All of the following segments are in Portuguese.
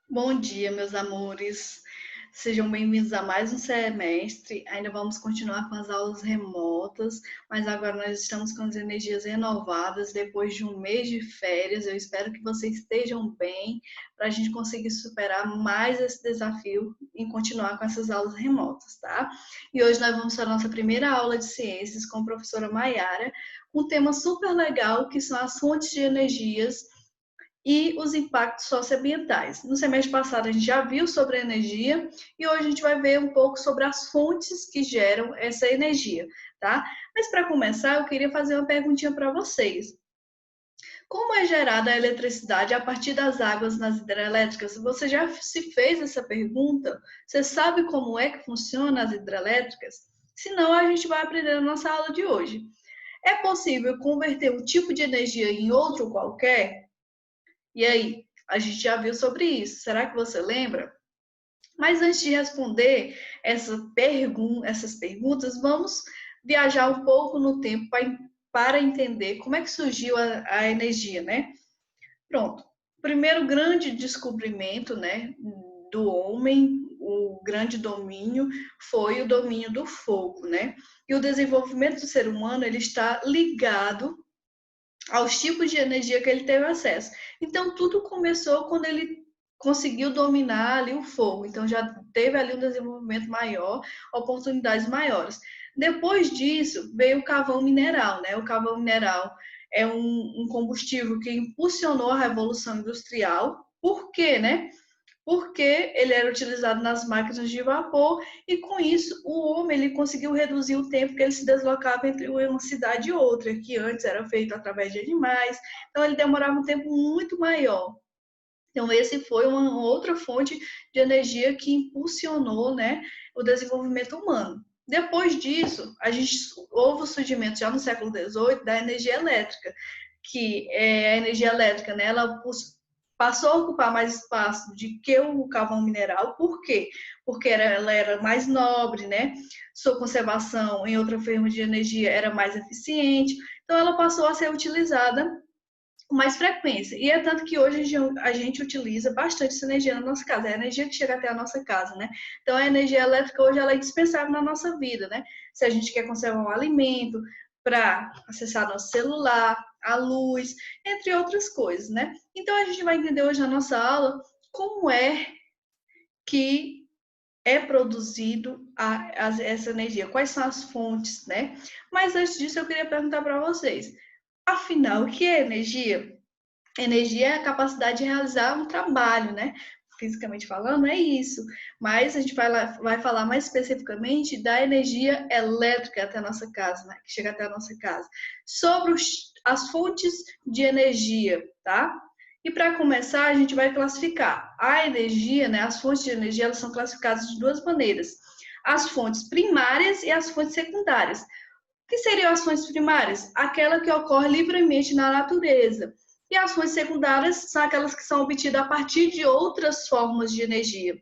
Bom dia, meus amores. Sejam bem-vindos a mais um semestre. Ainda vamos continuar com as aulas remotas, mas agora nós estamos com as energias renovadas depois de um mês de férias. Eu espero que vocês estejam bem para a gente conseguir superar mais esse desafio e continuar com essas aulas remotas, tá? E hoje nós vamos para a nossa primeira aula de ciências com a professora Maiara, um tema super legal que são as fontes de energias e os impactos socioambientais. No semestre passado a gente já viu sobre a energia e hoje a gente vai ver um pouco sobre as fontes que geram essa energia, tá? Mas para começar, eu queria fazer uma perguntinha para vocês. Como é gerada a eletricidade a partir das águas nas hidrelétricas? Você já se fez essa pergunta? Você sabe como é que funcionam as hidrelétricas? Se não, a gente vai aprender na nossa aula de hoje. É possível converter um tipo de energia em outro qualquer? E aí, a gente já viu sobre isso. Será que você lembra? Mas antes de responder essas perguntas, vamos viajar um pouco no tempo para entender como é que surgiu a energia, né? Pronto. O primeiro grande descobrimento, né, do homem, o grande domínio, foi o domínio do fogo, né? E o desenvolvimento do ser humano, ele está ligado aos tipos de energia que ele teve acesso. Então, tudo começou quando ele conseguiu dominar ali o fogo. Então, já teve ali um desenvolvimento maior, oportunidades maiores. Depois disso, veio o carvão mineral, né? O carvão mineral é um combustível que impulsionou a Revolução Industrial. Por quê, né? Porque ele era utilizado nas máquinas de vapor e com isso o homem ele conseguiu reduzir o tempo que ele se deslocava entre uma cidade e outra, que antes era feito através de animais, então ele demorava um tempo muito maior. Então esse foi uma outra fonte de energia que impulsionou, né, o desenvolvimento humano. Depois disso, houve o surgimento já no século XVIII da energia elétrica, que é a energia elétrica, né, ela passou a ocupar mais espaço do que o carvão mineral. Por quê? Porque ela era mais nobre, né? Sua conservação em outra forma de energia era mais eficiente, então ela passou a ser utilizada com mais frequência. E é tanto que hoje a gente utiliza bastante essa energia na nossa casa, é a energia que chega até a nossa casa, né? Então a energia elétrica hoje ela é indispensável na nossa vida, né? Se a gente quer conservar um alimento, para acessar nosso celular, a luz, entre outras coisas, né? Então a gente vai entender hoje na nossa aula como é que é produzido essa energia, quais são as fontes, né? Mas antes disso eu queria perguntar para vocês, afinal, o que é energia? Energia é a capacidade de realizar um trabalho, né? Fisicamente falando, é isso. Mas a gente vai falar mais especificamente da energia elétrica até a nossa casa, né? Que chega até a nossa casa. Sobre as fontes de energia, tá? E para começar, a gente vai classificar a energia, né? As fontes de energia, elas são classificadas de duas maneiras. As fontes primárias e as fontes secundárias. O que seriam as fontes primárias? Aquela que ocorre livremente na natureza. E as fontes secundárias são aquelas que são obtidas a partir de outras formas de energia.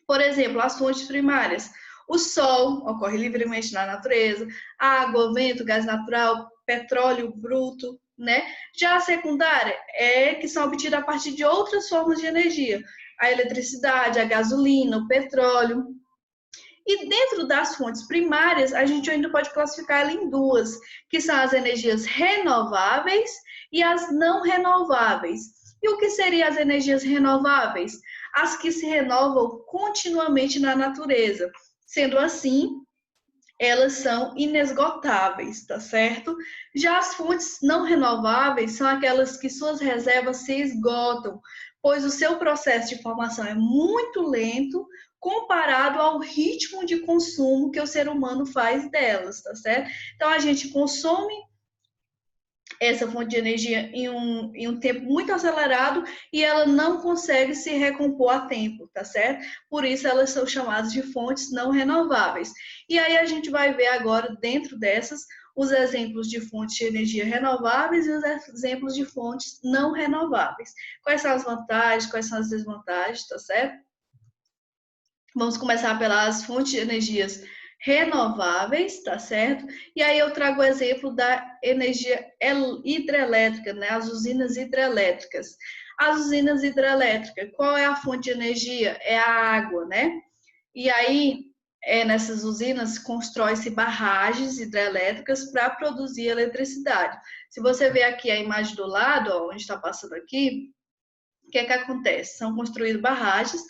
Por exemplo, as fontes primárias. O sol ocorre livremente na natureza, água, vento, gás natural, petróleo bruto, né? Já a secundária é que são obtidas a partir de outras formas de energia. A eletricidade, a gasolina, o petróleo. E dentro das fontes primárias, a gente ainda pode classificar ela em duas, que são as energias renováveis e as não renováveis. E o que seriam as energias renováveis? As que se renovam continuamente na natureza. Sendo assim, elas são inesgotáveis, tá certo? Já as fontes não renováveis são aquelas que suas reservas se esgotam, pois o seu processo de formação é muito lento comparado ao ritmo de consumo que o ser humano faz delas, tá certo? Então a gente consome essa fonte de energia em um tempo muito acelerado e ela não consegue se recompor a tempo, tá certo? Por isso elas são chamadas de fontes não renováveis. E aí a gente vai ver agora, dentro dessas, os exemplos de fontes de energia renováveis e os exemplos de fontes não renováveis. Quais são as vantagens, quais são as desvantagens, tá certo? Vamos começar pelas fontes de energias renováveis, tá certo? E aí eu trago o exemplo da energia hidrelétrica, né? As usinas hidrelétricas. As usinas hidrelétricas, qual é a fonte de energia? É a água, né? E aí, nessas usinas, constrói-se barragens hidrelétricas para produzir eletricidade. Se você ver aqui a imagem do lado, ó, onde está passando aqui, o que é que acontece? São construídas barragens,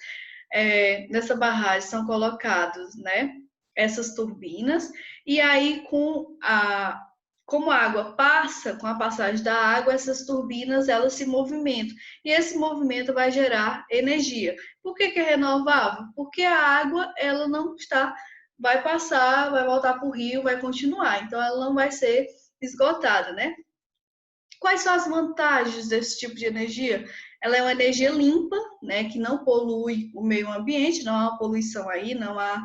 nessa barragem são colocados, né, essas turbinas, e aí como a água passa, com a passagem da água, essas turbinas elas se movimentam. E esse movimento vai gerar energia. Por que é renovável? Porque a água ela não está, vai passar, vai voltar para o rio, vai continuar. Então ela não vai ser esgotada, né? Quais são as vantagens desse tipo de energia? Ela é uma energia limpa, né, que não polui o meio ambiente, não há poluição aí, não há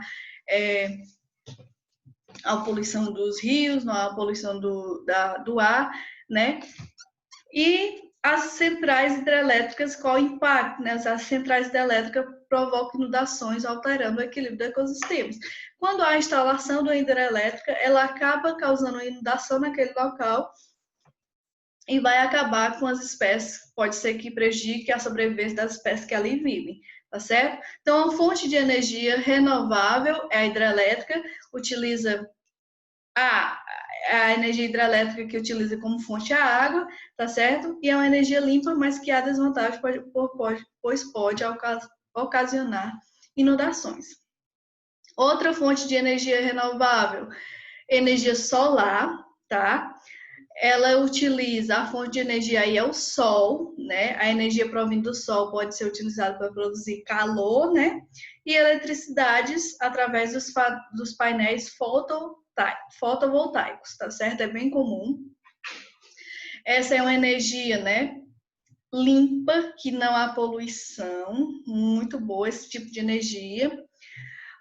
a poluição dos rios, não há a poluição do ar, né? E as centrais hidrelétricas, qual o impacto? Né? As centrais hidrelétricas provocam inundações, alterando o equilíbrio do ecossistema. Quando há a instalação da hidrelétrica, ela acaba causando inundação naquele local e vai acabar com as espécies, pode ser que prejudique a sobrevivência das espécies que ali vivem, tá certo? Então, a fonte de energia renovável é a hidrelétrica, utiliza a energia hidrelétrica que utiliza como fonte a água, tá certo? E é uma energia limpa, mas que há desvantagem, pois pode ocasionar inundações. Outra fonte de energia renovável, energia solar, tá? Ela utiliza a fonte de energia aí é o sol, né? A energia provinda do sol pode ser utilizada para produzir calor, né? E eletricidades através dos painéis fotovoltaicos, tá certo? É bem comum. Essa é uma energia, né? Limpa, que não há poluição, muito boa esse tipo de energia.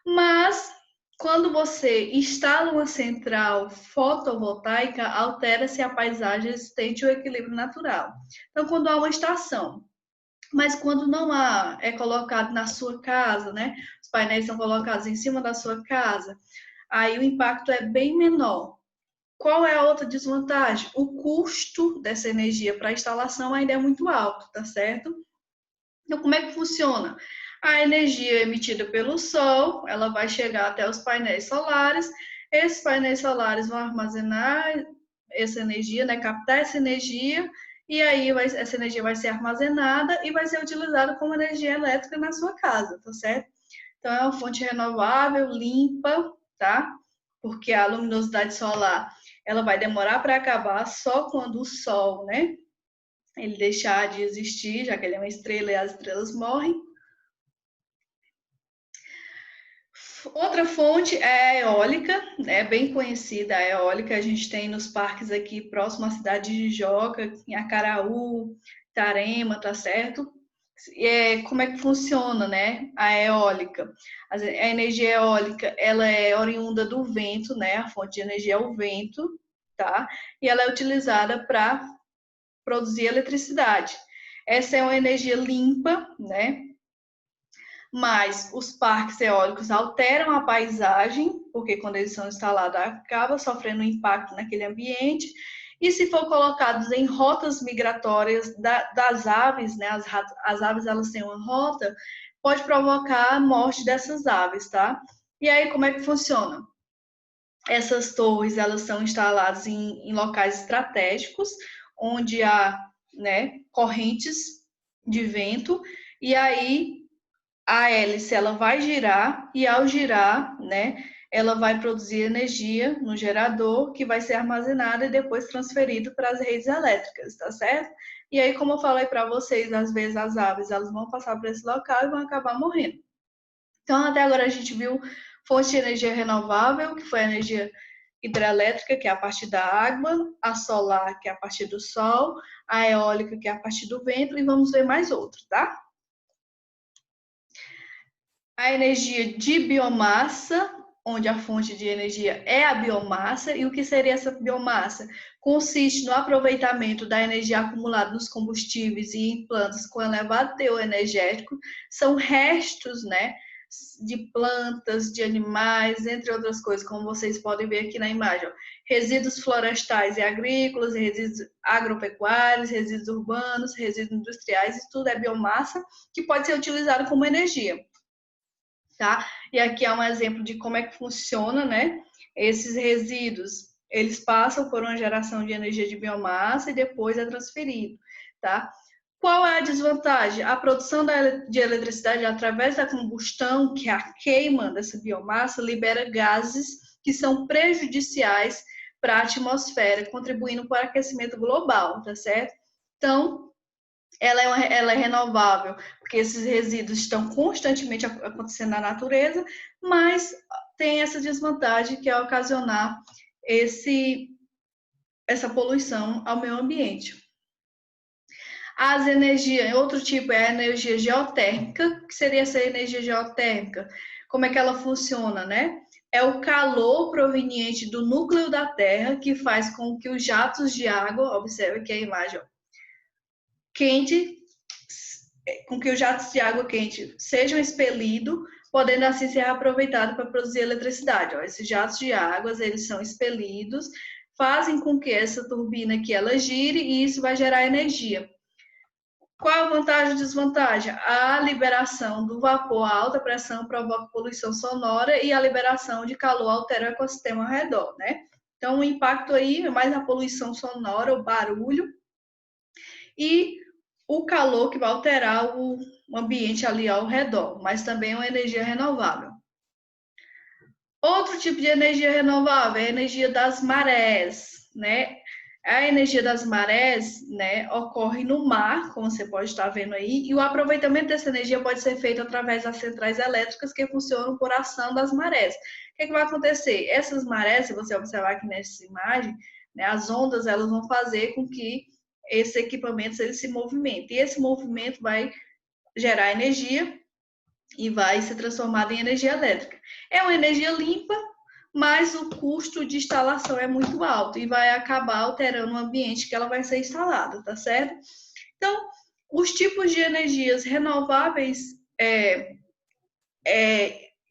Mas quando você instala uma central fotovoltaica, altera-se a paisagem existente e o equilíbrio natural. Então, quando há uma estação, mas quando não há, é colocado na sua casa, né? Os painéis são colocados em cima da sua casa, aí o impacto é bem menor. Qual é a outra desvantagem? O custo dessa energia para a instalação ainda é muito alto, tá certo? Então, como é que funciona? A energia emitida pelo Sol, ela vai chegar até os painéis solares. Esses painéis solares vão armazenar essa energia, né, captar essa energia, e aí essa energia vai ser armazenada e vai ser utilizada como energia elétrica na sua casa, tá certo? Então, é uma fonte renovável, limpa, tá? Porque a luminosidade solar, ela vai demorar para acabar só quando o Sol, né, ele deixar de existir, já que ele é uma estrela e as estrelas morrem. Outra fonte é a eólica, né? Bem conhecida a eólica, a gente tem nos parques aqui próximo à cidade de Jijoca, em Acaraú, Tarema, tá certo? Como é que funciona, né? A eólica. A energia eólica, ela é oriunda do vento, né? A fonte de energia é o vento, tá? E ela é utilizada para produzir eletricidade. Essa é uma energia limpa, né? Mas os parques eólicos alteram a paisagem, porque quando eles são instalados, acaba sofrendo um impacto naquele ambiente. E se for colocados em rotas migratórias das aves, né? As aves elas têm uma rota, pode provocar a morte dessas aves, tá? E aí, como é que funciona? Essas torres elas são instaladas em locais estratégicos, onde há, né, correntes de vento, e aí a hélice ela vai girar, e ao girar, né, ela vai produzir energia no gerador, que vai ser armazenada e depois transferido para as redes elétricas, tá certo? E aí, como eu falei para vocês, às vezes as aves elas vão passar por esse local e vão acabar morrendo. Então, até agora a gente viu fonte de energia renovável, que foi a energia hidrelétrica, que é a partir da água, a solar, que é a partir do sol, a eólica, que é a partir do vento, e vamos ver mais outro, tá? A energia de biomassa, onde a fonte de energia é a biomassa, e o que seria essa biomassa? Consiste no aproveitamento da energia acumulada nos combustíveis e em plantas com elevado teor energético, são restos, né? de plantas, de animais, entre outras coisas, como vocês podem ver aqui na imagem. Ó. Resíduos florestais e agrícolas, resíduos agropecuários, resíduos urbanos, resíduos industriais, isso tudo é biomassa que pode ser utilizado como energia. Tá? E aqui é um exemplo de como é que funciona, né? Esses resíduos, eles passam por uma geração de energia de biomassa e depois é transferido, tá? Qual é a desvantagem? A produção de eletricidade através da combustão, que é a queima dessa biomassa, libera gases que são prejudiciais para a atmosfera, contribuindo para o aquecimento global, tá certo? Então, ela é renovável, porque esses resíduos estão constantemente acontecendo na natureza, mas tem essa desvantagem que é ocasionar essa poluição ao meio ambiente. As energias, outro tipo é a energia geotérmica, que seria essa energia geotérmica. Como é que ela funciona, né? É o calor proveniente do núcleo da Terra que faz com que os jatos de água, observe aqui a imagem, ó, quente, com que os jatos de água quente sejam expelidos, podendo assim ser aproveitado para produzir eletricidade. Ó, esses jatos de água, eles são expelidos, fazem com que essa turbina aqui ela gire e isso vai gerar energia. Qual a vantagem e desvantagem? A liberação do vapor a alta pressão provoca poluição sonora e a liberação de calor altera o ecossistema ao redor, né? Então, o impacto aí é mais a poluição sonora, o barulho e o calor que vai alterar o ambiente ali ao redor, mas também é uma energia renovável. Outro tipo de energia renovável é a energia das marés, né? A energia das marés, né, ocorre no mar, como você pode estar vendo aí, e o aproveitamento dessa energia pode ser feito através das centrais elétricas que funcionam por ação das marés. O que vai acontecer? Essas marés, se você observar aqui nessa imagem, né, as ondas elas vão fazer com que esses equipamentos eles se movimentem. E esse movimento vai gerar energia e vai ser transformada em energia elétrica. É uma energia limpa, mas o custo de instalação é muito alto e vai acabar alterando o ambiente que ela vai ser instalada, tá certo? Então, os tipos de energias renováveis é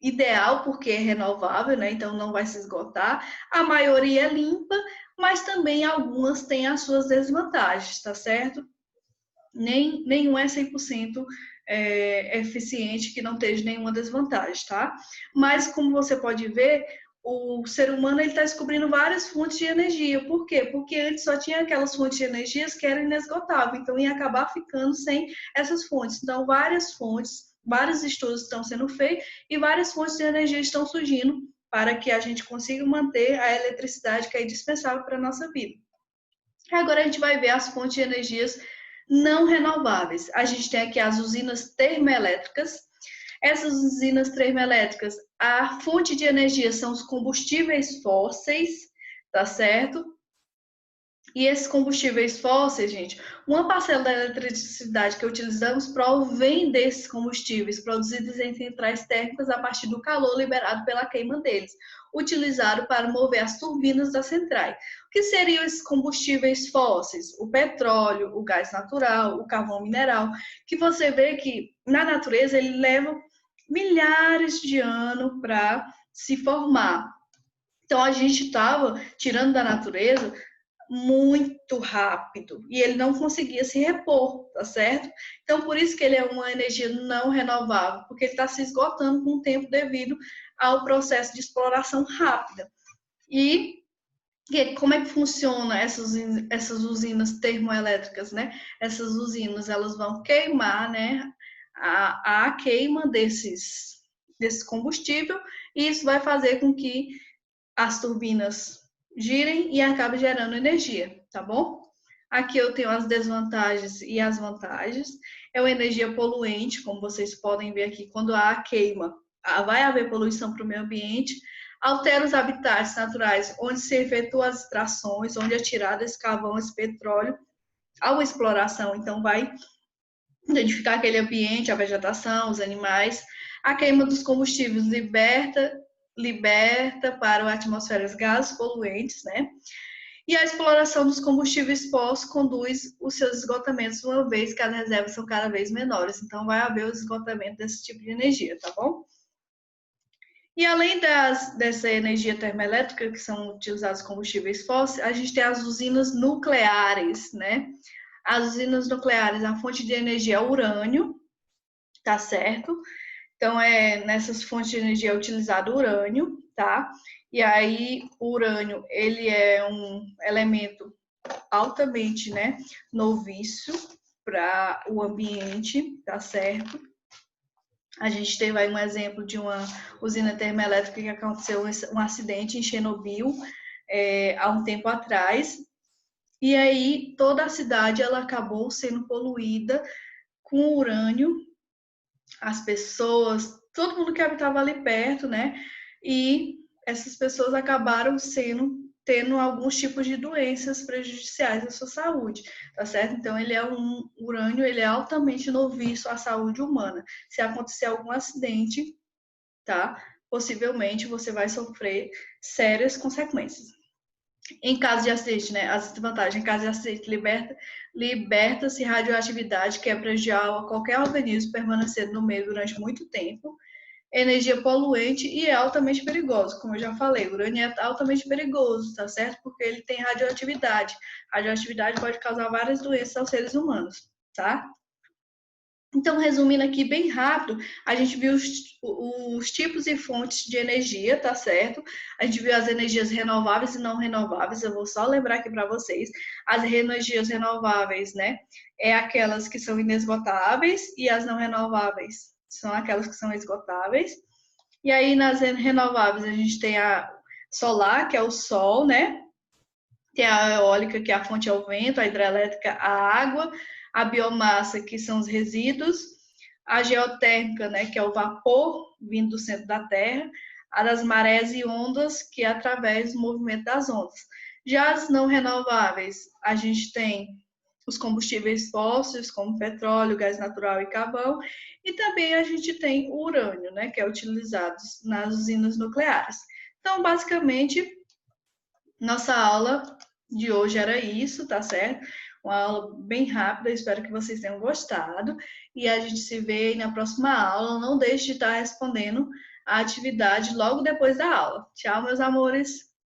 ideal porque é renovável, né? Então não vai se esgotar. A maioria é limpa, mas também algumas têm as suas desvantagens, tá certo? Nenhum é 100% eficiente que não esteja nenhuma desvantagem, tá? Mas como você pode ver, o ser humano está descobrindo várias fontes de energia. Por quê? Porque antes só tinha aquelas fontes de energias que eram inesgotáveis, então ia acabar ficando sem essas fontes. Então, várias fontes, vários estudos estão sendo feitos e várias fontes de energia estão surgindo para que a gente consiga manter a eletricidade que é indispensável para a nossa vida. Agora a gente vai ver as fontes de energias não renováveis. A gente tem aqui as usinas termoelétricas. Essas usinas termoelétricas, a fonte de energia são os combustíveis fósseis, tá certo? E esses combustíveis fósseis, gente, uma parcela da eletricidade que utilizamos provém desses combustíveis produzidos em centrais térmicas a partir do calor liberado pela queima deles, utilizado para mover as turbinas das centrais. O que seriam esses combustíveis fósseis? O petróleo, o gás natural, o carvão mineral, que você vê que na natureza ele leva milhares de anos para se formar. Então a gente estava tirando da natureza muito rápido e ele não conseguia se repor, tá certo? Então, por isso que ele é uma energia não renovável, porque ele está se esgotando com o tempo devido ao processo de exploração rápida. E como é que funciona essas usinas termoelétricas, né? Essas usinas, elas vão queimar, né? A queima desse combustível e isso vai fazer com que as turbinas girem e acabe gerando energia, tá bom? Aqui eu tenho as desvantagens e as vantagens. É uma energia poluente, como vocês podem ver aqui, quando há queima, vai haver poluição para o meio ambiente, altera os habitats naturais onde se efetuam as extrações, onde é tirado esse carvão, esse petróleo, ao exploração, então vai identificar aquele ambiente, a vegetação, os animais. A queima dos combustíveis liberta para a atmosfera os gases poluentes, né? E a exploração dos combustíveis fósseis conduz os seus esgotamentos, uma vez que as reservas são cada vez menores. Então, vai haver o esgotamento desse tipo de energia, tá bom? E além dessa energia termoelétrica, que são utilizados combustíveis fósseis, a gente tem as usinas nucleares, né? As usinas nucleares, a fonte de energia é o urânio, tá certo? Então, nessas fontes de energia é utilizado urânio, tá? E aí, o urânio, ele é um elemento altamente, né, novício para o ambiente, tá certo? A gente teve aí um exemplo de uma usina termoelétrica que aconteceu um acidente em Chernobyl há um tempo atrás. E aí toda a cidade ela acabou sendo poluída com urânio. As pessoas, todo mundo que habitava ali perto, né? E essas pessoas acabaram tendo alguns tipos de doenças prejudiciais à sua saúde, tá certo? Então ele é um urânio, ele é altamente nocivo à saúde humana. Se acontecer algum acidente, tá? Possivelmente você vai sofrer sérias consequências. Em caso de acidente, né? As vantagens, em caso de acidente, liberta-se radioatividade que é prejudicial a qualquer organismo permanecendo no meio durante muito tempo. Energia poluente e é altamente perigoso. Como eu já falei, o urânio é altamente perigoso, tá certo? Porque ele tem radioatividade. Radioatividade pode causar várias doenças aos seres humanos, tá? Então, resumindo aqui bem rápido, a gente viu os tipos e fontes de energia, tá certo? A gente viu as energias renováveis e não renováveis. Eu vou só lembrar aqui para vocês. As energias renováveis, né? É aquelas que são inesgotáveis e as não renováveis são aquelas que são esgotáveis. E aí, nas renováveis, a gente tem a solar, que é o sol, né? Tem a eólica, que a fonte é o vento, a hidrelétrica, a água, a biomassa, que são os resíduos, a geotérmica, né, que é o vapor vindo do centro da Terra, a das marés e ondas, que é através do movimento das ondas. Já as não renováveis, a gente tem os combustíveis fósseis, como petróleo, gás natural e carvão, e também a gente tem o urânio, né, que é utilizado nas usinas nucleares. Então, basicamente, nossa aula de hoje era isso, tá certo? Uma aula bem rápida, espero que vocês tenham gostado. E a gente se vê aí na próxima aula. Não deixe de estar respondendo a atividade logo depois da aula. Tchau, meus amores!